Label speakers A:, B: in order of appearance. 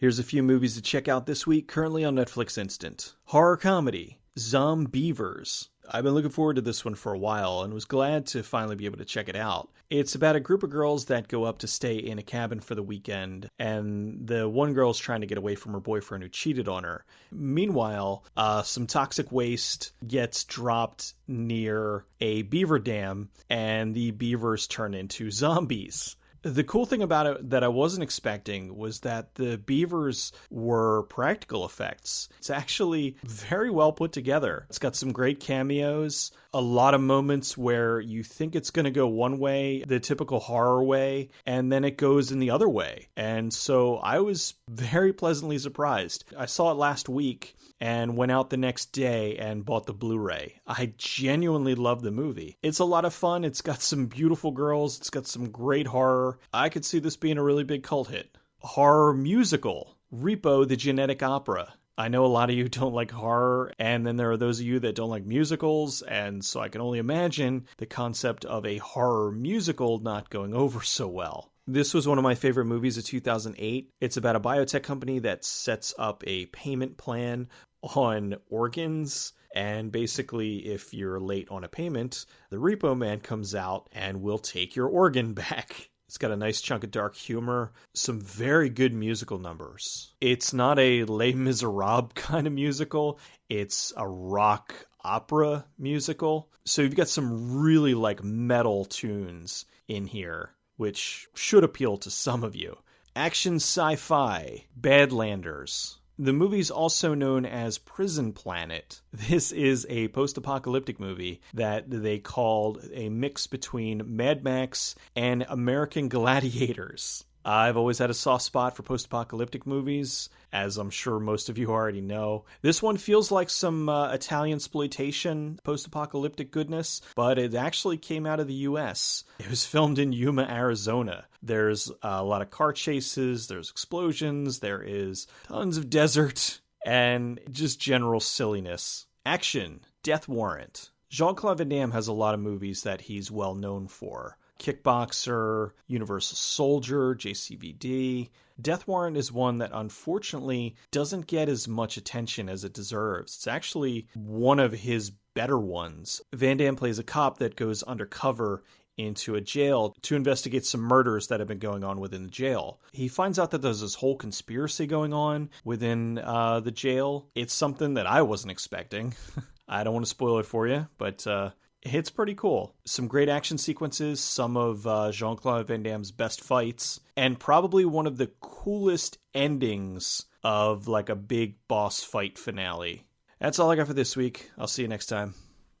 A: Here's a few movies to check out this week, currently on Netflix Instant. Horror comedy, Zombievers. I've been looking forward to this one for a while and was glad to finally be able to check it out. It's about a group of girls that go up to stay in a cabin for the weekend, and the one girl's trying to get away from her boyfriend who cheated on her. Meanwhile, some toxic waste gets dropped near a beaver dam, and the beavers turn into zombies. The cool thing about it that I wasn't expecting was that the beavers were practical effects. It's actually very well put together. It's got some great cameos, a lot of moments where you think it's going to go one way, the typical horror way, and then it goes in the other way. And so I was very pleasantly surprised. I saw it last week and went out the next day and bought the Blu-ray. I genuinely love the movie. It's a lot of fun. It's got some beautiful girls. It's got some great horror. I could see this being a really big cult hit. Horror musical, Repo, the Genetic Opera. I know a lot of you don't like horror, and then there are those of you that don't like musicals, and so I can only imagine the concept of a horror musical not going over so well. This was one of my favorite movies of 2008. It's about a biotech company that sets up a payment plan on organs, and basically if you're late on a payment, the repo man comes out and will take your organ back. It's got a nice chunk of dark humor, some very good musical numbers. It's not a Les Miserables kind of musical, it's a rock opera musical. So you've got some really metal tunes in here, which should appeal to some of you. Action sci-fi, Badlanders. The movie's also known as Prison Planet. This is a post-apocalyptic movie that they called a mix between Mad Max and American Gladiators. I've always had a soft spot for post-apocalyptic movies, as I'm sure most of you already know. This one feels like some Italian exploitation post-apocalyptic goodness, but it actually came out of the U.S. It was filmed in Yuma, Arizona. There's a lot of car chases, there's explosions, there is tons of desert, and just general silliness. Action, Death Warrant. Jean-Claude Van Damme has a lot of movies that he's well known for. Kickboxer, Universal Soldier, JCVD. Death Warrant is one that unfortunately doesn't get as much attention as it deserves. It's actually one of his better ones. Van Damme plays a cop that goes undercover into a jail to investigate some murders that have been going on within the jail. He finds out that there's this whole conspiracy going on within the jail. It's something that I wasn't expecting. I don't want to spoil it for you, but it's pretty cool. Some great action sequences, some of Jean-Claude Van Damme's best fights, and probably one of the coolest endings of a big boss fight finale. That's all I got for this week. I'll see you next time.